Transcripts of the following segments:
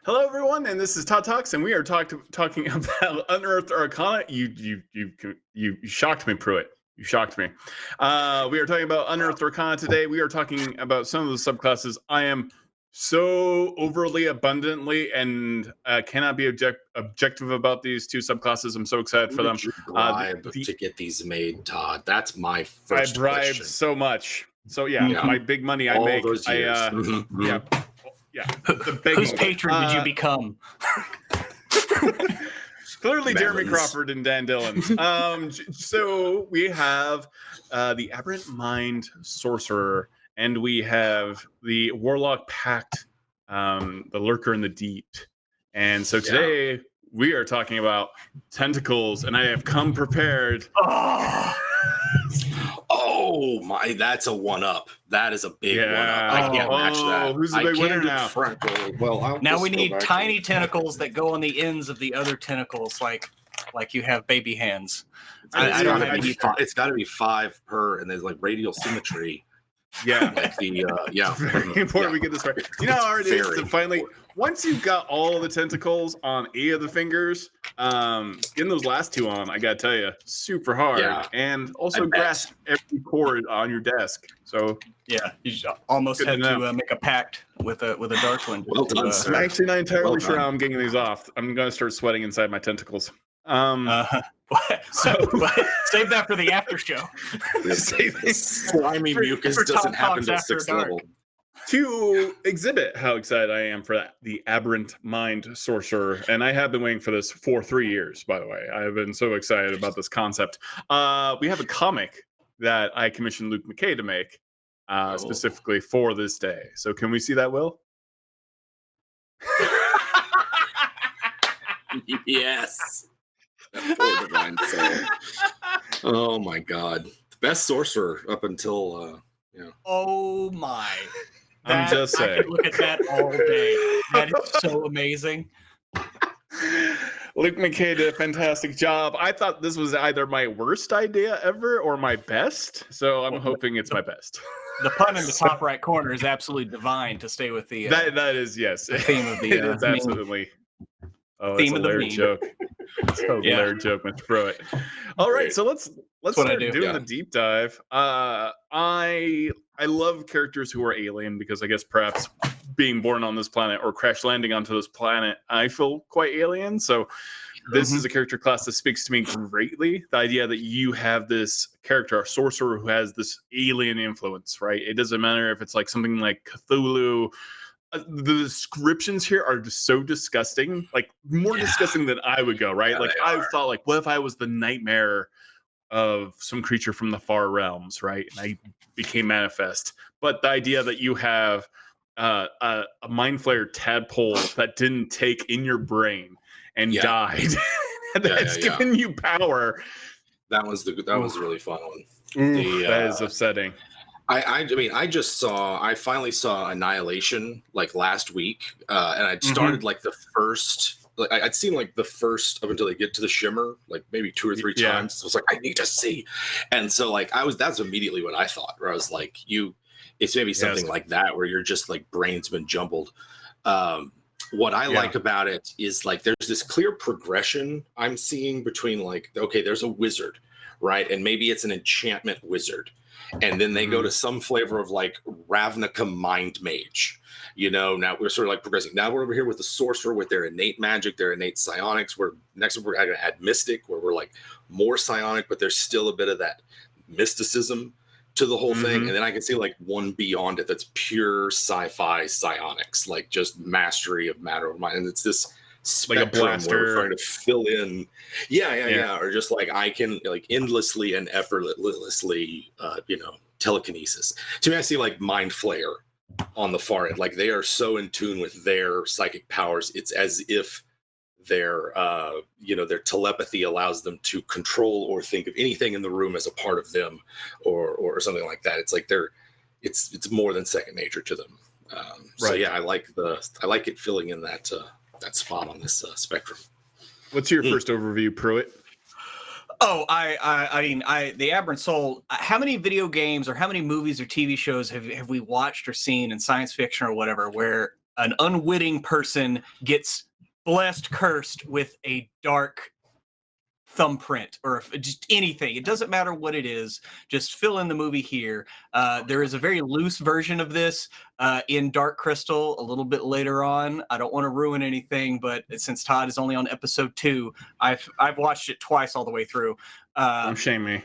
Hello, everyone, and this is Todd Talks, and we are talking about Unearthed Arcana. You shocked me, Pruitt. You shocked me. We are talking about Unearthed Arcana today. We are talking about some of the subclasses. I am so overly abundantly and cannot be objective about these two subclasses. I'm so excited for them. Did you bribe to get these made, Todd? That's my first I bribed question. so much. So yeah, my big money I All make. those years. Yeah. Whose patron did you become? Clearly, Jeremy Melons. Crawford and Dan Dillon. So we have the Aberrant Mind Sorcerer, and we have the Warlock Pact, the Lurker in the Deep. And so today we are talking about tentacles, and I have come prepared. Oh my, that's a one-up. That is a big one-up. I can't match that. Who's the big winner now? Now we need tiny tentacles that go on the ends of the other tentacles, like you have baby hands. It's got to be 5 per, and there's like radial symmetry. Yeah, like the very important we get this right. You know how hard it is to finally, once you've got all the tentacles on 8 of the fingers, getting those last 2 on, I gotta tell you, super hard. And also grasp every chord on your desk. So yeah, you almost had to make a pact with a dark one. Well done, sir. I'm actually not entirely sure how I'm getting these off. I'm gonna start sweating inside my tentacles. So save that for the after show. Slimy mucus doesn't happen to 6th level. To exhibit how excited I am for that, the Aberrant Mind Sorcerer, and I have been waiting for this for 3 years, by the way. I have been so excited about this concept. We have a comic that I commissioned Luke McKay to make specifically for this day. So can we see that, Will? Yes. Oh my god, the best sorcerer up until Oh my! I'm just saying. I could look at that all day. That is so amazing. Luke McKay did a fantastic job. I thought this was either my worst idea ever or my best, so I'm hoping it's my best. The pun in the top right corner is absolutely divine to stay with the that is, yes. The theme of the it's absolutely. Oh, theme it's a layered joke. It's a layered joke, Mr. Pruitt. All right, so let's start doing the deep dive. I love characters who are alien because I guess perhaps being born on this planet or crash landing onto this planet, I feel quite alien. So this is a character class that speaks to me greatly. The idea that you have this character, a sorcerer who has this alien influence, right? It doesn't matter if it's like something like Cthulhu. The descriptions here are just so disgusting, like more disgusting than I would go, right? Like I thought, like, what if I was the nightmare of some creature from the far realms, right? And I became manifest. But the idea that you have a mind flayer tadpole that didn't take in your brain and died, that's given you power. That was a really fun one. That is upsetting. I mean, I finally saw Annihilation like last week, and I'd started like the first, like I'd seen like the first up until they get to the shimmer, like maybe 2 or 3 times. So I was like, I need to see, and so like that's immediately what I thought. Where I was like, it's maybe something like that where you're just like brain's been jumbled. What I like about it is like there's this clear progression I'm seeing between like, okay, there's a wizard, right, and maybe it's an enchantment wizard. And then they go to some flavor of like Ravnica Mind Mage. Now we're sort of like progressing. Now we're over here with the sorcerer with their innate magic, their innate psionics. Next we're going to add mystic, where we're like more psionic, but there's still a bit of that mysticism to the whole thing. And then I can see like one beyond it that's pure sci-fi psionics, like just mastery of matter of mind. And it's this spectrum like where we're trying to fill in or just like I can like endlessly and effortlessly telekinesis. To me, I see like mind flayer on the far end, like they are so in tune with their psychic powers, it's as if their telepathy allows them to control or think of anything in the room as a part of them or something like that. It's like it's more than second nature to them. So yeah, I like it filling in that spot on this spectrum. What's your first overview, Pruitt? Oh, I mean, the Aberrant Soul. How many video games or how many movies or TV shows have we watched or seen in science fiction or whatever, where an unwitting person gets cursed with a dark thumbprint or just anything. It doesn't matter what it is. Just fill in the movie here. There is a very loose version of this in Dark Crystal a little bit later on. I don't want to ruin anything, but since Todd is only on episode 2, I've watched it twice all the way through. Don't shame me.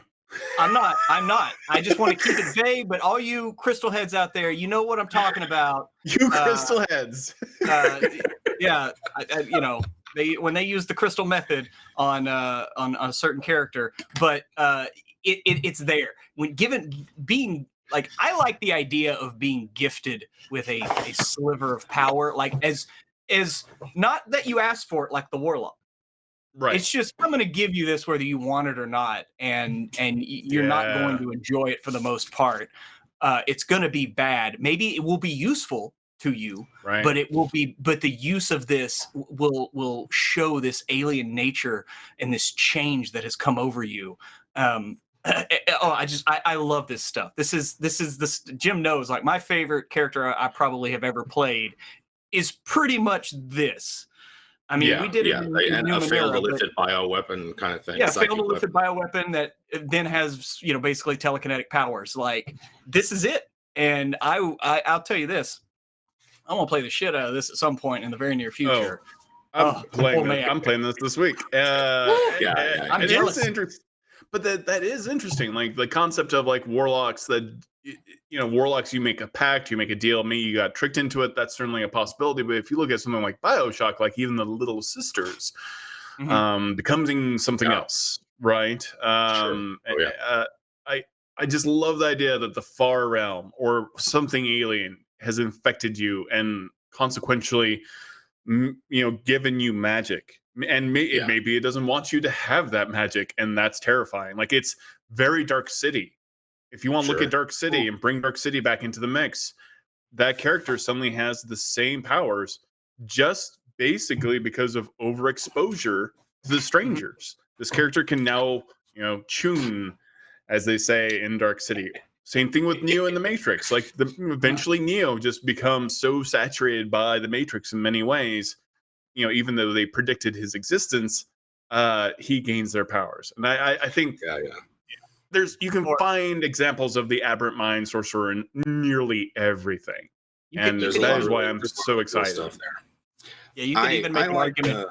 I'm not. I just want to keep it vague, but all you crystal heads out there, you know what I'm talking about. You crystal heads. Yeah, when they use the crystal method on a certain character, but it's there. When being like, I like the idea of being gifted with a sliver of power, like as not that you ask for it, like the Warlock. Right. It's just, I'm going to give you this whether you want it or not, and you're not going to enjoy it for the most part. It's going to be bad. Maybe it will be useful to you, right, but the use of this will show this alien nature and this change that has come over you. I love this stuff. This is Jim knows, like, my favorite character I probably have ever played is pretty much this. I mean, we did it in a failed lifted bioweapon kind of thing. Yeah, failed lifted bioweapon that then has, basically telekinetic powers. Like, this is it. And I'll tell you this, I'm gonna play the shit out of this at some point in the very near future. I'm playing this week. I'm jealous. But that is interesting. Like the concept of like warlocks that, warlocks, you make a pact, you make a deal. Maybe you got tricked into it. That's certainly a possibility. But if you look at something like BioShock, like even the Little Sisters, becoming something else, right? I just love the idea that the far realm or something alien has infected you and consequentially, given you magic. And maybe it doesn't want you to have that magic, and that's terrifying. Like, it's very Dark City. If you want to look at Dark City and bring Dark City back into the mix, that character suddenly has the same powers, just basically because of overexposure to the strangers. This character can now, tune, as they say in Dark City. Same thing with Neo in the Matrix. Like, eventually Neo just becomes so saturated by the Matrix in many ways. Even though they predicted his existence, he gains their powers. And I think you can find examples of the Aberrant Mind Sorcerer in nearly everything. That is why I'm so excited. Yeah, you can even make an argument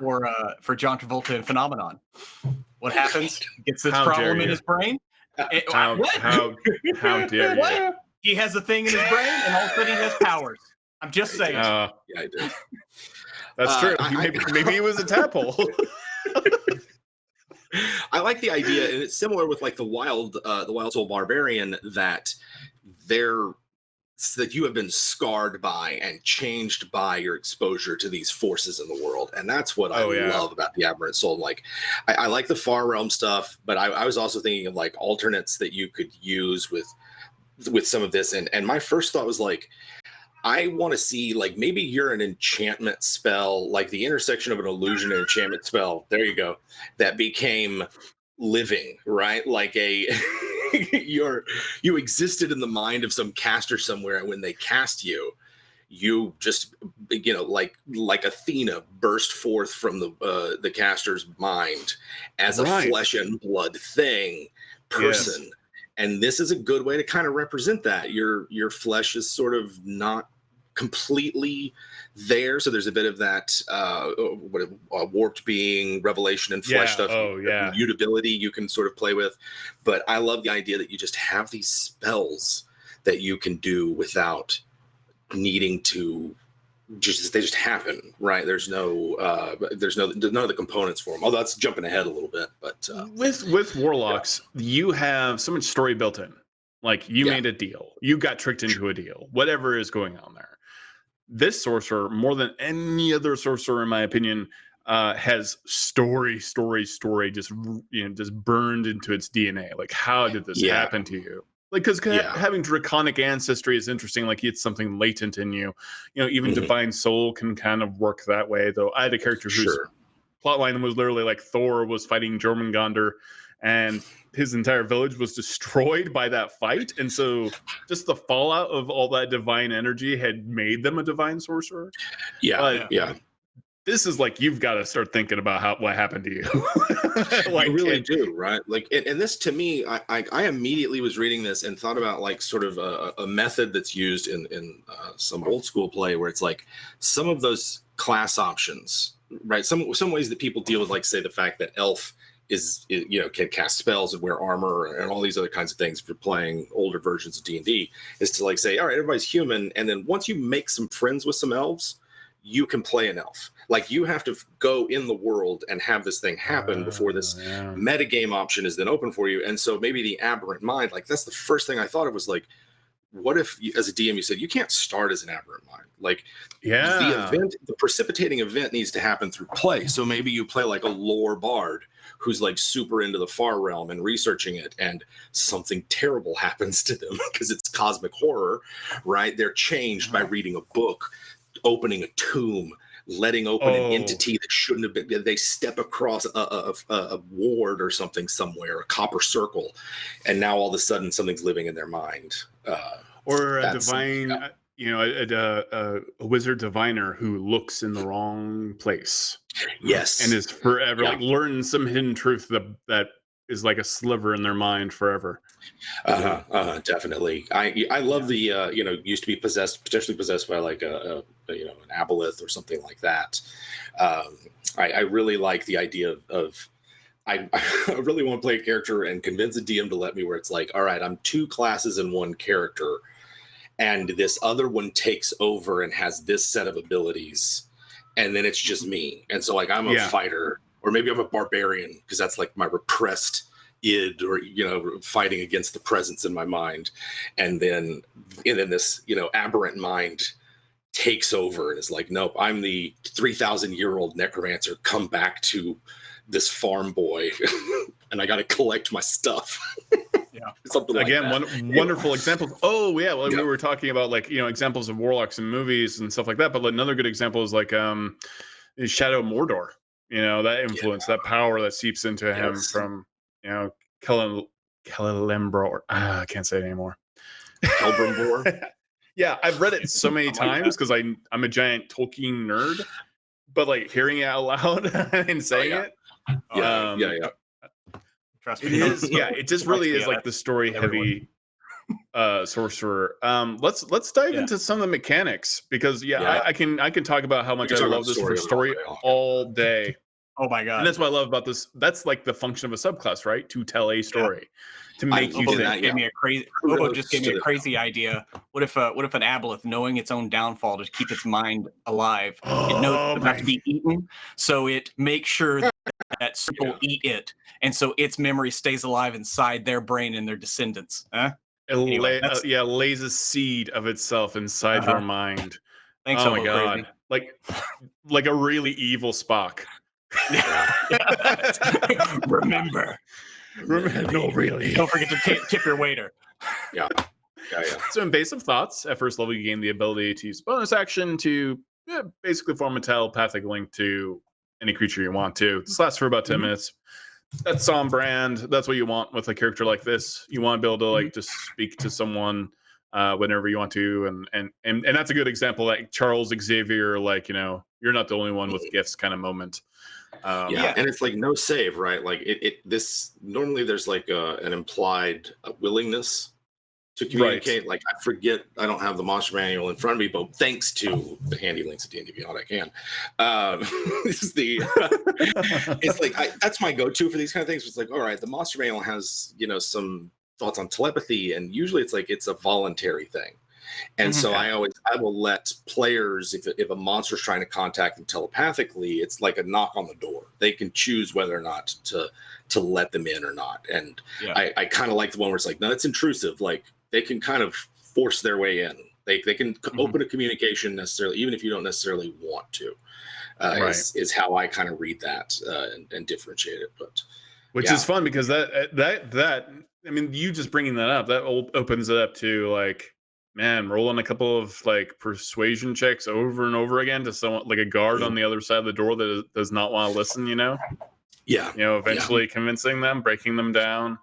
for John Travolta in Phenomenon. What happens? He gets this problem in his brain. How dare you? What? He has a thing in his brain, and all of a sudden he has powers. I'm just saying. I did. That's true. Maybe he was a tadpole. I like the idea, and it's similar with like the Wild Soul Barbarian, that you have been scarred by and changed by your exposure to these forces in the world, and that's what I love about the Aberrant Soul. Like, I like the Far Realm stuff, but I was also thinking of like alternates that you could use with some of this, and my first thought was like, I want to see, like, maybe you're an enchantment spell, like the intersection of an illusion and enchantment spell. There you go. That became living, right? Like you existed in the mind of some caster somewhere, and when they cast you, you just, like Athena burst forth from the caster's mind as a flesh and blood person. Yes. And this is a good way to kind of represent that. Your flesh is sort of not completely there, so there's a bit of that warped being, revelation, and flesh stuff. Mutability you can sort of play with. But I love the idea that you just have these spells that you can do without needing to they just happen, right? There's none of the components for them. Although that's jumping ahead a little bit, but with warlocks, you have so much story built in. Like, you made a deal, you got tricked into a deal, whatever is going on there. This sorcerer, more than any other sorcerer, in my opinion, has story just burned into its DNA. Like, how did this happen to you? Like, because having draconic ancestry is interesting. Like, it's something latent in you. Even Divine Soul can kind of work that way. Though I had a character whose plotline was literally like Thor was fighting Jormungandr, and his entire village was destroyed by that fight, and so just the fallout of all that divine energy had made them a divine sorcerer. Yeah. This is like, you've got to start thinking about what happened to you. Like, you really do, right? Like, and this, to me, I immediately was reading this and thought about like sort of a method that's used in some old school play, where it's like some of those class options, right? Some ways that people deal with, like, say, the fact that elf is can cast spells and wear armor and all these other kinds of things if you're playing older versions of D&D, is to like say, all right, everybody's human, and then once you make some friends with some elves, you can play an elf. Like, you have to go in the world and have this thing happen before this metagame option is then open for you. And so maybe the Aberrant Mind, like, that's the first thing I thought of, was like, what if as a DM you said you can't start as an Aberrant Mind? Like, the precipitating event needs to happen through play. So maybe you play like a lore bard who's like super into the far realm and researching it, and something terrible happens to them because it's cosmic horror, right? They're changed by reading a book, opening a tomb, letting open an entity that shouldn't have been. They step across a ward or something somewhere, a copper circle, and now all of a sudden something's living in their mind. Or a divine, a wizard diviner who looks in the wrong place. Yes. And is forever like learning some hidden truth that is like a sliver in their mind forever. Definitely. I love the used to be potentially possessed by like an aboleth or something like that. I really like the idea of I really want to play a character and convince a DM to let me, where it's like, all right, I'm two classes in one character, and this other one takes over and has this set of abilities, and then it's just me. And so like, I'm a fighter, or maybe I'm a barbarian, because that's like my repressed id, or fighting against the presence in my mind. And then this Aberrant Mind takes over and is like, nope, I'm the 3,000-year-old necromancer come back to this farm boy and I got to collect my stuff. Something like that. Wonderful examples. We were talking about like, examples of warlocks in movies and stuff like that, but another good example is like is Shadow Mordor. That influence, that power that seeps into him from Celebrimbor. I can't say it anymore. Celebrimbor. Yeah, I've read it so many times because I'm a giant Tolkien nerd, but like hearing it out loud and saying it. Trust me. It is. It just really is like the story heavy sorcerer. Let's dive into some of the mechanics, because I can talk about how much I love this for story all day. Oh my god! And that's what I love about this. That's like the function of a subclass, right? To tell a story, to make you think. Bobo just gave me a crazy idea. What if an aboleth, knowing its own downfall to keep its mind alive, it knows it's about to be eaten, so it makes sure that people eat it, and so its memory stays alive inside their brain and their descendants. Lays a seed of itself inside your mind. Thanks, oh my god! Crazy. Like a really evil Spock. Remember. No, really. Don't forget to tip your waiter. Yeah. So invasive thoughts. At first level, you gain the ability to use bonus action to basically form a telepathic link to any creature you want to. This lasts for about 10 minutes. That's on brand. That's what you want with a character like this. You want to be able to like just speak to someone whenever you want to, and that's a good example, like Charles Xavier, like you're not the only one with gifts kind of moment. And it's like no save, right? Like this normally there's like an implied willingness to communicate. Right. Like I don't have the monster manual in front of me, but thanks to the handy links at D&D Beyond, I can. It's like that's my go-to for these kind of things. It's like, all right, the monster manual has some thoughts on telepathy, and usually it's a voluntary thing. And so I will let players, if a monster's trying to contact them telepathically, it's like a knock on the door. They can choose whether or not to let them in or not. And I kind of like the one where it's like, no, it's intrusive. Like they can kind of force their way in. They can open a communication necessarily, even if you don't necessarily want to. Is how I kind of read that and differentiate it. But which is fun, because that I mean, you just bringing that up, that opens it up to like, man, rolling a couple of like persuasion checks over and over again to someone like a guard on the other side of the door that does not want to listen, eventually convincing them, breaking them down.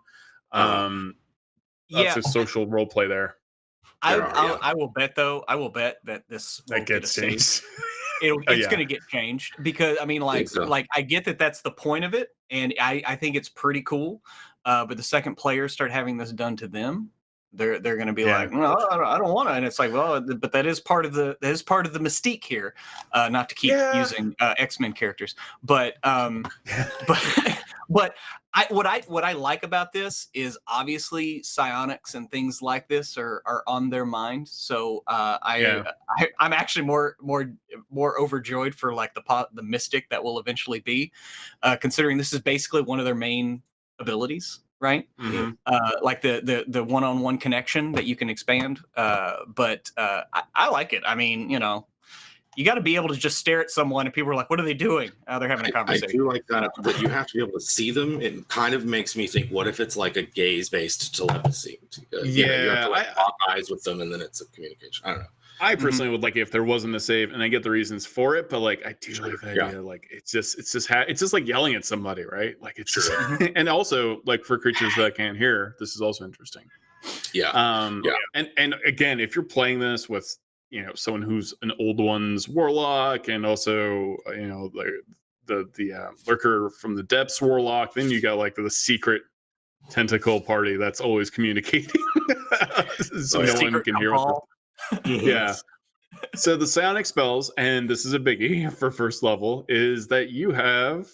Lots of social role play there. I will bet that this will get changed. It's going to get changed because I mean, like I get that that's the point of it, and I think it's pretty cool. But the second players start having this done to them, they're going to be like, no, I don't want to. And it's like, well, but that is part of the mystique here. Not to keep using X-Men characters, but what I like about this is obviously psionics and things like this are on their mind. So I'm actually more overjoyed for like the mystic that will eventually be, considering this is basically one of their main abilities, right? Mm-hmm. Like the one-on-one connection that you can expand. But I like it. I mean, you got to be able to just stare at someone and people are like, what are they doing? They're having a conversation. I do like that, but you have to be able to see them. It kind of makes me think, what if it's like a gaze-based telepathy? You have to lock eyes with them and then it's a communication. I don't know. I personally would like it if there wasn't a save, and I get the reasons for it, but like I do like the idea. Like it's just like yelling at somebody, right? Like it's just, and also like for creatures that can't hear, this is also interesting. And again, if you're playing this with someone who's an old one's warlock, and also the lurker from the depths warlock, then you got like the secret tentacle party that's always communicating, so no one can hear what yeah. So the psionic spells, and this is a biggie for first level, is that you have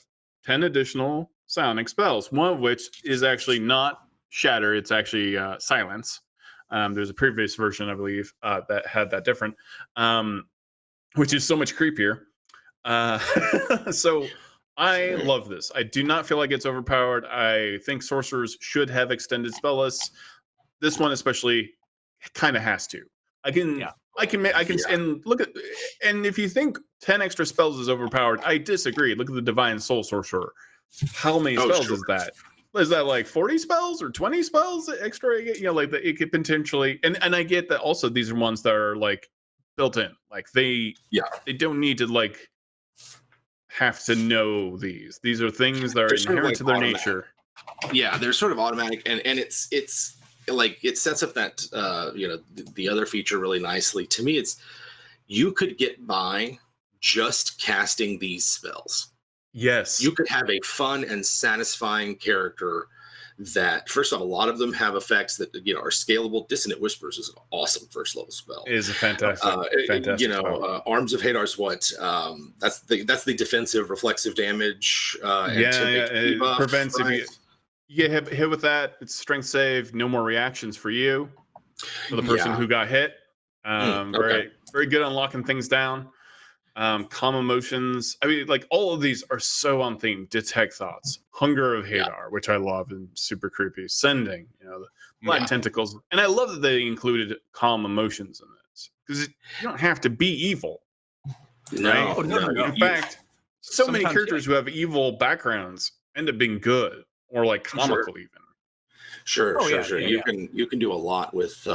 10 additional psionic spells, one of which is actually not shatter, it's actually silence. There's a previous version, I believe, that had that different, which is so much creepier. So I love this. I do not feel like it's overpowered. I think sorcerers should have extended spell lists. This one especially kind of has to. I can, and look at, and if you think 10 extra spells is overpowered, I disagree. Look at the Divine Soul Sorcerer. How many spells is that? Is that like 40 spells or 20 spells extra? Like it could potentially, and I get that also these are ones that are like built in. Like they don't need to like have to know these. These are things that are inherent to their nature. Yeah, they're sort of automatic, and it's like it sets up that the other feature really nicely. To me, it's you could get by just casting these spells. Yes, you could have a fun and satisfying character that, first off, a lot of them have effects that are scalable. Dissonant Whispers is an awesome first level spell. It is a fantastic spell. Arms of Hadar's that's the defensive reflexive damage. It prevents if you get hit with that, it's strength save, no more reactions for you, for the person who got hit. Very good on locking things down. Calm emotions. I mean, like all of these are so on theme. Detect thoughts, Hunger of Hadar, which I love and super creepy. Sending, the black tentacles, and I love that they included calm emotions in this because you don't have to be evil. No. In fact, so many characters who have evil backgrounds end up being good or like comical even. Sure. You can do a lot with.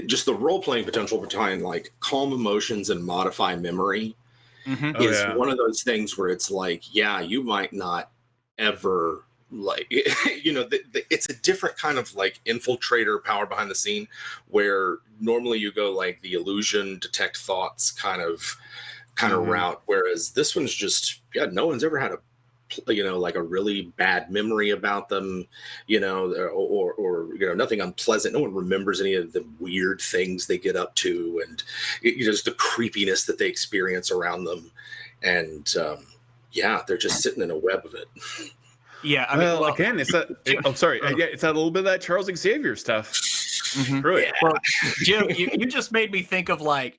Just the role-playing potential behind like calm emotions and modify memory is one of those things where it's like, you might not ever like, it's a different kind of like infiltrator power behind the scene where normally you go like the illusion, detect thoughts kind of route. Whereas this one's just, no one's ever had like a really bad memory about them, or nothing unpleasant. No one remembers any of the weird things they get up to, and just the creepiness that they experience around them. And they're just sitting in a web of it. Yeah, I mean, again, it's that. It's that little bit of that Charles Xavier stuff. Really? Well, Jim, you just made me think of like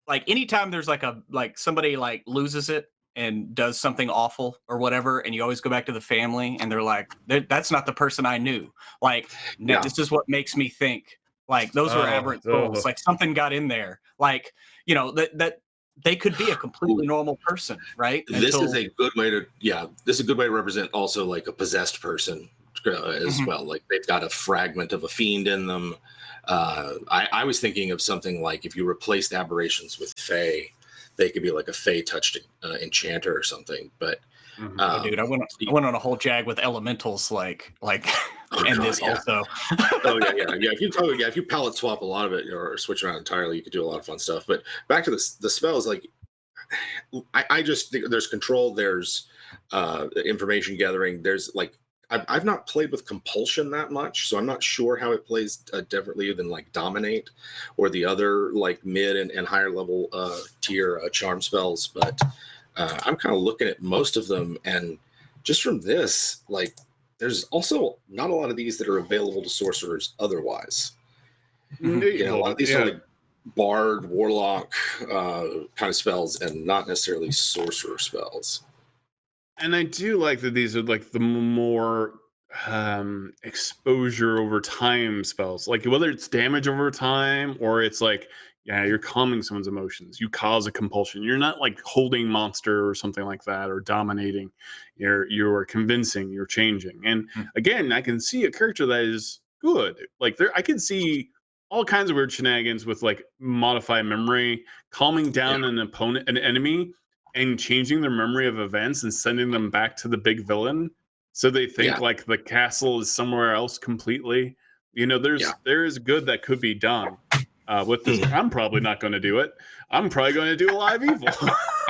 anytime there's like somebody like loses it and does something awful or whatever, and you always go back to the family and they're like, that's not the person I knew. Like, this is what makes me think like those were aberrant souls. Like something got in there. Like, that they could be a completely normal person, right? This is a good way to represent also like a possessed person as well. Like they've got a fragment of a fiend in them. I was thinking of something like if you replaced aberrations with Fae, they could be like a Fae touched enchanter or something. But Oh, dude, I went on a whole jag with elementals, and this also. Yeah. If you palette swap a lot of it or switch around entirely, you could do a lot of fun stuff. But back to the spells, like I just think there's control, there's information gathering, there's like I've not played with compulsion that much, so I'm not sure how it plays differently than like dominate or the other like mid and higher level tier charm spells. But I'm kind of looking at most of them, and just from this, like there's also not a lot of these that are available to sorcerers otherwise. You know, a lot of these are like bard, warlock kind of spells, and not necessarily sorcerer spells. And I do like that these are like the more exposure over time spells, like whether it's damage over time or it's like, you're calming someone's emotions, you cause a compulsion, you're not like holding monster or something like that, or dominating, you're convincing, you're changing. And again, I can see a character that is good, like I can see all kinds of weird shenanigans with like modify memory, calming down an enemy and changing their memory of events and sending them back to the big villain, so they think like the castle is somewhere else completely. You know, there is good that could be done with this. I'm probably not going to do it. I'm probably going to do a live evil,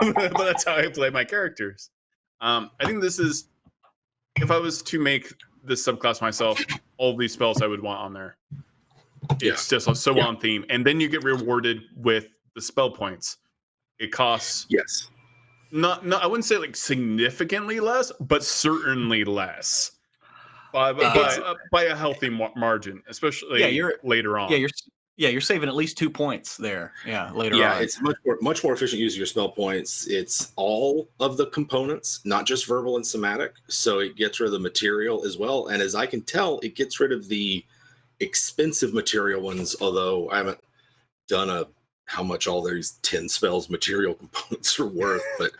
but that's how I play my characters. I think this is, if I was to make this subclass myself, all these spells I would want on there. It's just so on theme, and then you get rewarded with the spell points. It costs not I wouldn't say like significantly less, but certainly less by a healthy margin, especially later on. You're saving at least 2 points there. Later on. Yeah, it's much more efficient using your spell points. It's all of the components, not just verbal and somatic. So it gets rid of the material as well. And as I can tell, it gets rid of the expensive material ones, although I haven't done how much all these 10 spells material components are worth, but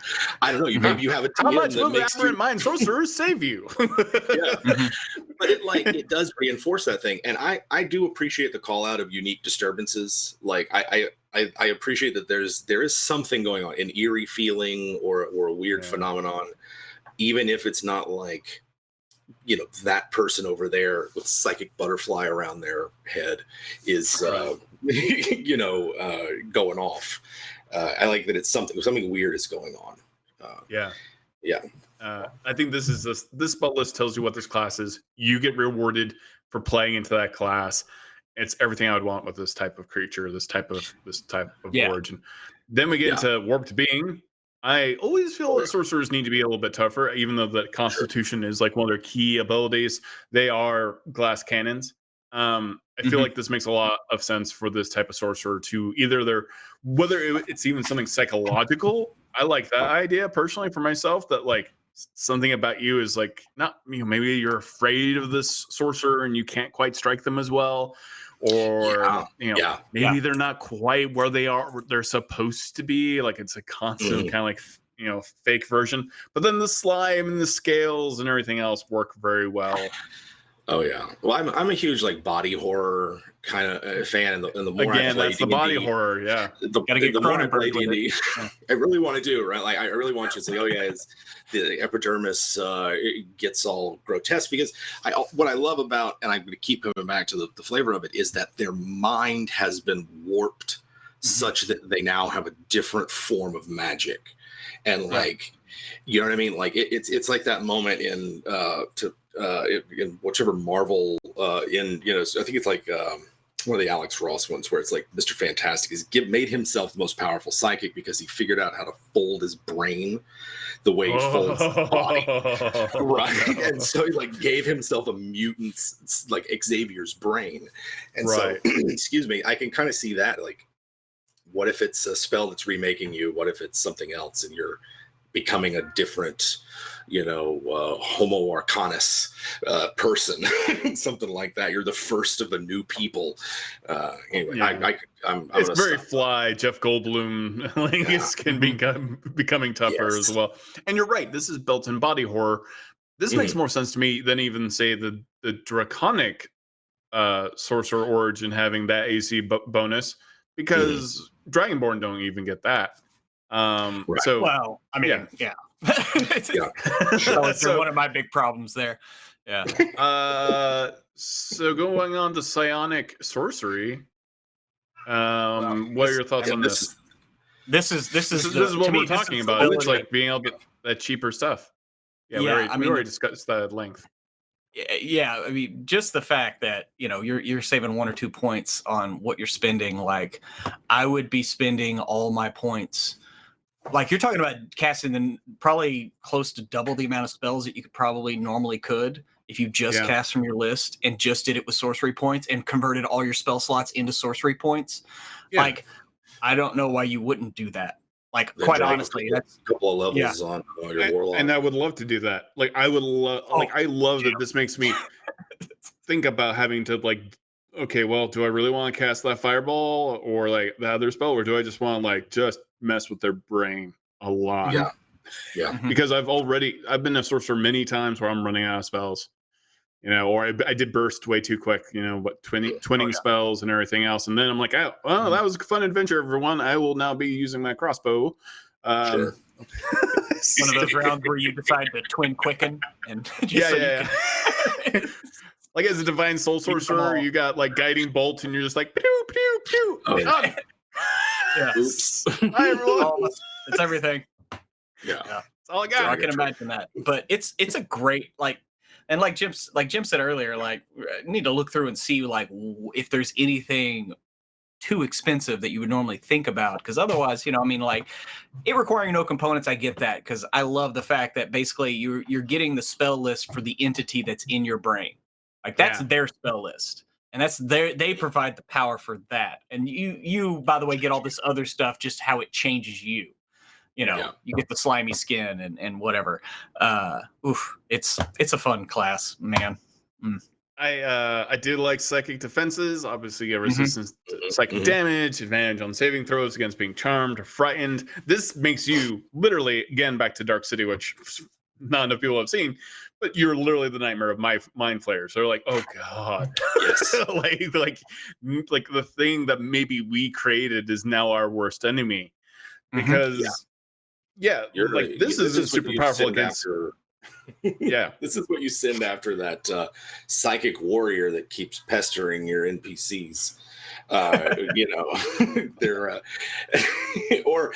I don't know. Maybe you have a how much will the Aberrant Mind sorcerers save you? But it does reinforce that thing, and I do appreciate the call out of unique disturbances. Like I appreciate that there is something going on, an eerie feeling or a weird phenomenon, even if it's not like, you know, that person over there with psychic butterfly around their head is going off. I like that it's something weird is going on. I think this spell list tells you what this class is. You get rewarded for playing into that class. It's everything I would want with this type of creature, this type of origin. Then we get into warped being. I always feel that sorcerers need to be a little bit tougher, even though the Constitution is like one of their key abilities. They are glass cannons. I feel like this makes a lot of sense for this type of sorcerer to either whether it's even something psychological. I like that idea personally for myself, that like something about you is like, not, you know, maybe you're afraid of this sorcerer and you can't quite strike them as well, or maybe they're not quite where they're supposed to be, like it's a constant kind of like, you know, fake version, but then the slime and the scales and everything else work very well. Oh yeah, well I'm a huge like body horror kind of fan, and the more again, I play that's D&D, the body horror, the more I play D&D, I really want to do right. Like I really want you to say, it's the epidermis it gets all grotesque, because what I love about, and I'm going to keep coming back to the flavor of it, is that their mind has been warped such that they now have a different form of magic, and like, you know what I mean? Like it's like that moment in whichever Marvel I think it's like one of the Alex Ross ones, where it's like Mr. Fantastic has made himself the most powerful psychic because he figured out how to fold his brain the way he folds his body, right? And so he like gave himself a mutant like Xavier's brain, and so excuse me, I can kind of see that. Like, what if it's a spell that's remaking you? What if it's something else and you're becoming a different, Homo Arcanus person, something like that. You're the first of a new people. Anyway, it's very fly. Jeff Goldblum can be becoming tougher as well. And you're right. This is built-in body horror. This makes more sense to me than even say the draconic sorcerer origin having that AC bonus, because Dragonborn don't even get that. So well, I mean, So one of my big problems there. Yeah. So going on to psionic sorcery. What are your thoughts on this? This is what we're talking about. It's like being able to get that cheaper stuff. Yeah, we already discussed that at length. Yeah, I mean, just the fact that you're saving 1 or 2 points on what you're spending. Like, I would be spending all my points. Like, you're talking about casting probably close to double the amount of spells that you normally could if you just cast from your list and just did it with sorcery points and converted all your spell slots into sorcery points. Yeah. Like, I don't know why you wouldn't do that. Like, then quite honestly, that's a couple of levels on your Warlock. And I would love to do that. Like, I would love. I love that this makes me think about having to, like, okay, well, do I really want to cast that fireball or like the other spell, or do I just want to like just mess with their brain a lot? Yeah. Because I've been a sorcerer many times where I'm running out of spells. Or I did burst way too quick, twinning spells and everything else. And then I'm like, oh, well, that was a fun adventure, everyone. I will now be using my crossbow. Sure. One of those rounds where you decide to twin quicken. And like as a divine soul sorcerer, you got like guiding bolt and you're just like, pew, pew, pew. Oh, yeah. Oops. Hi, everyone. It's everything. Yeah. That's all I got. So I can imagine that. But it's a great, like, and like Jim said earlier, like, need to look through and see like if there's anything too expensive that you would normally think about, because otherwise, like it requiring no components, I get that, because I love the fact that basically you're getting the spell list for the entity that's in your brain, like that's their spell list, and they provide the power for that, and you by the way get all this other stuff, just how it changes you. You get the slimy skin and whatever. It's a fun class, man. I do like psychic defenses. Obviously, you get resistance to psychic damage, advantage on saving throws against being charmed or frightened. This makes you literally, again, back to Dark City, which not enough people have seen, but you're literally the nightmare of my mind flayers. They're like, oh god, yes. like the thing that maybe we created is now our worst enemy, because. Yeah, you're like right. This isn't super powerful against. This is what you send after that psychic warrior that keeps pestering your NPCs. They're or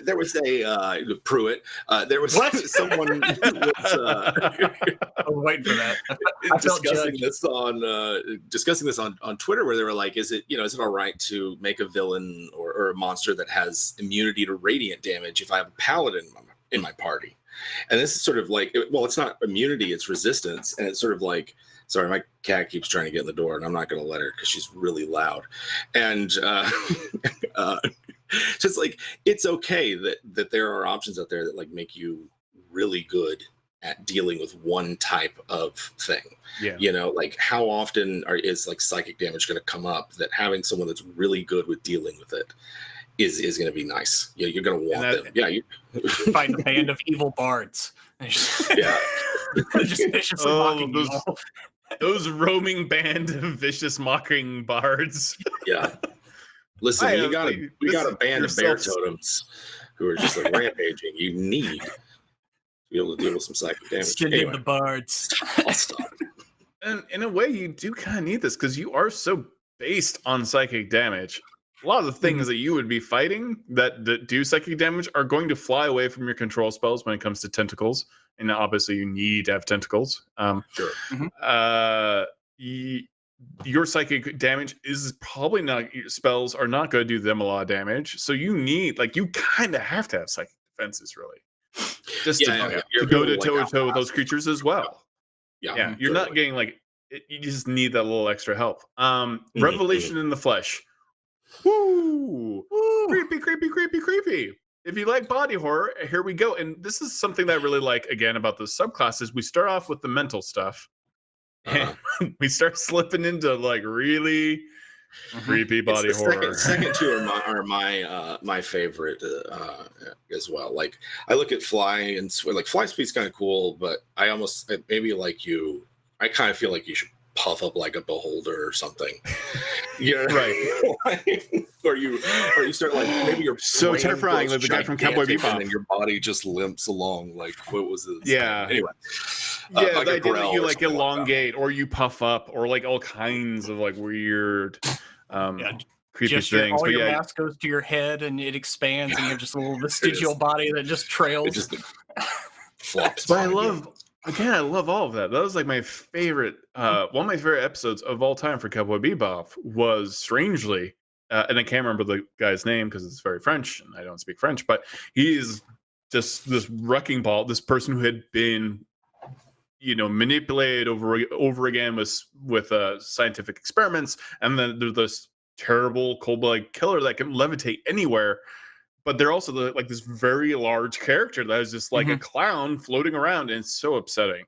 there was a Pruitt. There was someone who was I was waiting for that. discussing this on Twitter, where they were like, is it all right to make a villain or a monster that has immunity to radiant damage if I have a paladin in my party? And this is sort of like, well, it's not immunity, it's resistance. And it's sort of like, sorry, my cat keeps trying to get in the door and I'm not going to let her because she's really loud. And so it's like, it's okay that there are options out there that like make you really good at dealing with one type of thing. Yeah. Like how often is like psychic damage going to come up that having someone that's really good with dealing with it is going to be nice. You're going to want them. Yeah, you find a band of evil bards. Yeah, just viciously mocking those roaming band of vicious mocking bards. Yeah, listen, we got a band of bear totems who are just like rampaging. You need to be able to deal with some psychic damage. Anyway, the bards. I'll stop. And in a way, you do kind of need this because you are so based on psychic damage. A lot of the things that you would be fighting that do psychic damage are going to fly away from your control spells when it comes to tentacles. And obviously you need to have tentacles. Sure. Your psychic damage is probably not, your spells are not going to do them a lot of damage. So you need, like, you kind of have to have psychic defenses, really. Just to go to toe with those creatures as well. Yeah. You're not getting, like, you just need that little extra help. Revelation in the flesh. Woo! Creepy. If you like body horror, here we go. And this is something that I really like, again, about the subclasses. We start off with the mental stuff. And we start slipping into, like, really creepy body horror. Second two are my favorite as well. Like, I look at fly and like fly speed's kind of cool, but I almost maybe like you. I kind of feel like you should puff up like a beholder or something. Yeah, right. or you start like maybe you're so terrifying, like the guy from Cowboy Bebop, and then your body just limps along. Like what was this? Yeah. Anyway. Yeah, like the idea that you like elongate or you puff up or like all kinds of like weird, creepy things. All your mass goes to your head and it expands, and you have just a little vestigial body that just trails. It just flops. But I love all of that. That was like my favorite, one of my favorite episodes of all time for Cowboy Bebop was strangely, and I can't remember the guy's name because it's very French and I don't speak French, but he is just this wrecking ball, this person who had been, manipulated over again with scientific experiments, and then there's this terrible cold-blooded killer that can levitate anywhere. But they're also like this very large character that is just like a clown floating around, and it's so upsetting.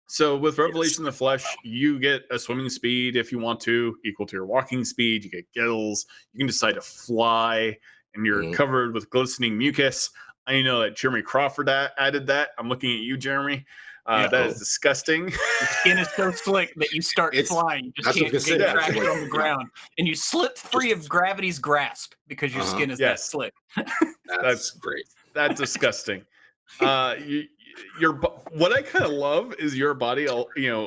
So with Revelation in the Flesh, you get a swimming speed if you want to, equal to your walking speed. You get gills. You can decide to fly, and you're covered with glistening mucus. I know that Jeremy Crawford added that. I'm looking at you, Jeremy. That is disgusting. Your skin is so slick that you start flying. You just can't get trapped on the ground. And you slip free of gravity's grasp because your skin is that slick. That's great. That's disgusting. What I kind of love is your body,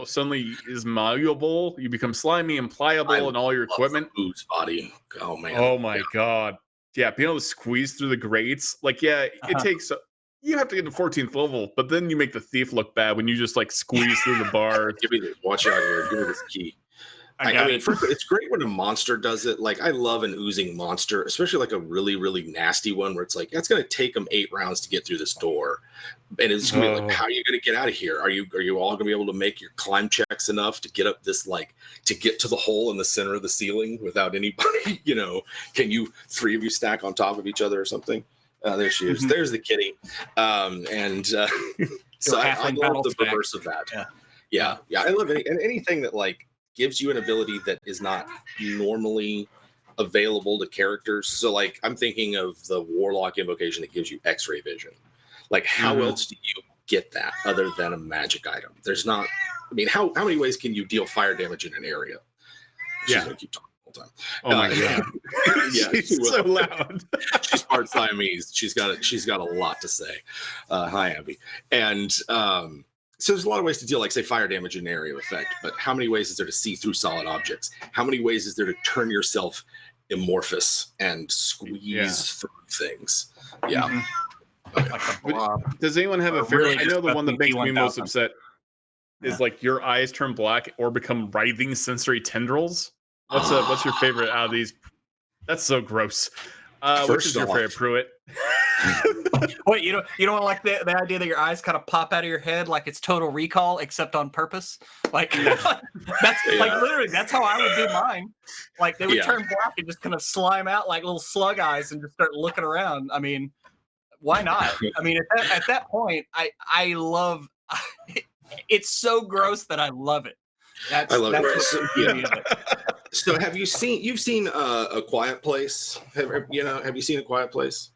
suddenly is malleable. You become slimy and pliable in all your equipment. Ooze body. Oh, man. Oh, my God. Yeah, being able to squeeze through the grates. Like, it takes... You have to get to 14th level, but then you make the thief look bad when you just like squeeze through the bar. Give me this. Watch out here. Give me this key. I mean, it's great when a monster does it. Like, I love an oozing monster, especially like a really, really nasty one where it's like, it's going to take them 8 rounds to get through this door. And it's going to be like, how are you going to get out of here? Are you all going to be able to make your climb checks enough to get up this, like, to get to the hole in the center of the ceiling without anybody, can you 3 of you stack on top of each other or something? There she is. There's the kitty. So I love the reverse of that. Yeah. I love anything that like gives you an ability that is not normally available to characters. So like I'm thinking of the Warlock invocation that gives you X-ray vision. Like how else do you get that other than a magic item? There's not. I mean, how many ways can you deal fire damage in an area? She's gonna keep talking. Time. Oh my God! She's so loud. She's part Siamese. She's got a lot to say. Hi, Abby. And so there's a lot of ways to deal, like say fire damage in area effect. But how many ways is there to see through solid objects? How many ways is there to turn yourself amorphous and squeeze through things? Yeah. Does anyone have a favorite? I know the one that makes me most upset is like your eyes turn black or become writhing sensory tendrils. What's your favorite out of these? That's so gross. Which is your favorite, Pruitt? Wait, you don't like the idea that your eyes kind of pop out of your head like it's Total Recall, except on purpose? Like that's like literally that's how I would do mine. Like they would turn black and just kind of slime out like little slug eyes and just start looking around. I mean, why not? I mean, at that point, I love. It's so gross that I love it. I love it. So have you seen A Quiet Place? Have you seen A Quiet Place?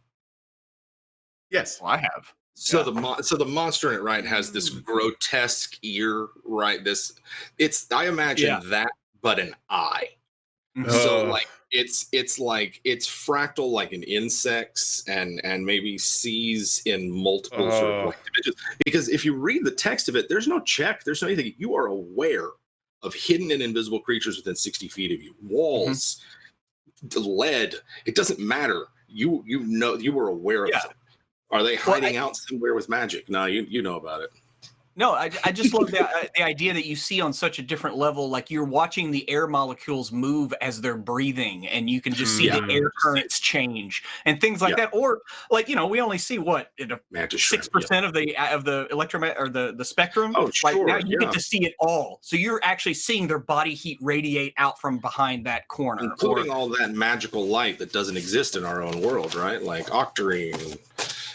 Yes, well, I have. So the monster in it, right, has this grotesque ear, right? I imagine that, but an eye. So like it's fractal like an insects and maybe sees in multiple sort of like dimensions. Because if you read the text of it, there's no check, there's no anything. You are aware of hidden and invisible creatures within 60 feet of you. Walls, lead, it doesn't matter. You were aware of them. Are they hiding out somewhere with magic? No, you know about it. No, I just love the idea that you see on such a different level. Like you're watching the air molecules move as they're breathing, and you can just see the air currents change and things like that. Or like we only see 6% of the electromagnetic or the spectrum. Oh, sure. Like now you get to see it all, so you're actually seeing their body heat radiate out from behind that corner, including all that magical light that doesn't exist in our own world, right? Like octarine.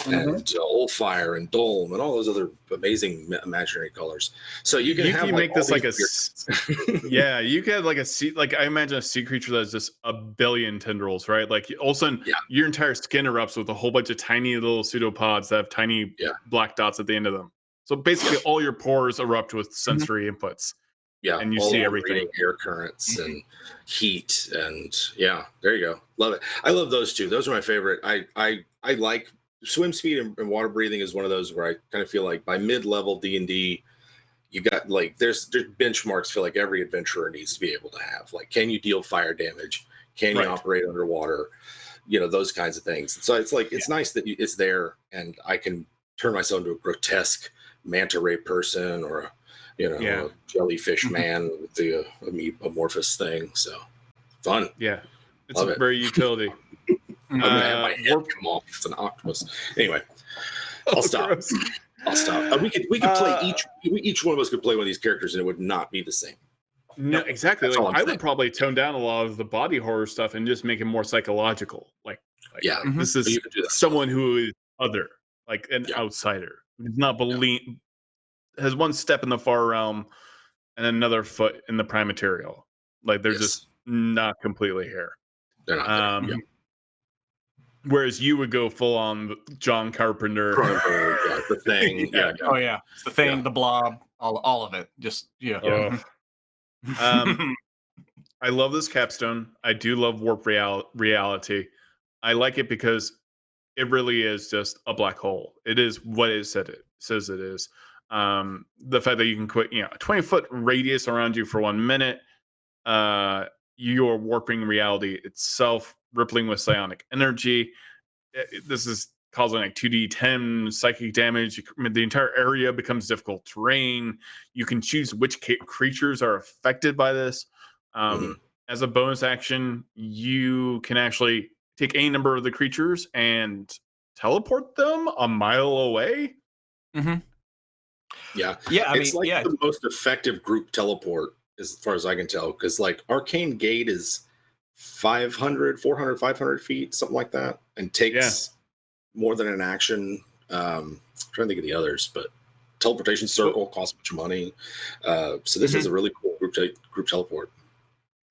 And Oldfire and Dome and all those other amazing imaginary colors. So you can make this like a you can have like a sea, like I imagine a sea creature that's just a billion tendrils, right? Like all of a sudden your entire skin erupts with a whole bunch of tiny little pseudopods that have tiny black dots at the end of them. So basically all your pores erupt with sensory inputs. Yeah, and you see everything. Air currents and heat, and yeah, there you go. Love it. I love those two. Those are my favorite. I like swim speed and water breathing is one of those where I kind of feel like by mid-level D&D, you got like there's benchmarks feel like every adventurer needs to be able to have. Like, can you deal fire damage? Can you operate underwater? You know, those kinds of things. So it's like it's nice that it's there, and I can turn myself into a grotesque manta ray person or a jellyfish man with the amorphous thing. So fun. Yeah, it's very utility. I'm gonna have my head come off. It's an octopus. Anyway, I'll stop. Gross. I'll stop. We could play each one of us could play one of these characters, and it would not be the same. No, exactly. Like, I would probably tone down a lot of the body horror stuff and just make it more psychological. Like this is someone who is other, like an outsider, who does not believe, has one step in the far realm and another foot in the prime material. Like they're just not completely here. They're not there. Whereas you would go full on John Carpenter. The Thing. Oh yeah, it's the Thing, the Blob, all of it. Just I love this capstone. I do love warp reality. I like it because it really is just a black hole. It is what it says it is. The fact that you can quit, a 20-foot radius around you for 1 minute, you're warping reality itself, rippling with psionic energy. This is causing like 2d10 psychic damage. The entire area becomes difficult terrain. You can choose which creatures are affected by this. As a bonus action, you can actually take any number of the creatures and teleport them a mile away. Yeah, it's the most effective group teleport as far as I can tell, because like Arcane Gate is 500 feet, something like that, and takes more than an action. I'm trying to think of the others, but teleportation circle costs a bunch of money. So this is a really cool group teleport.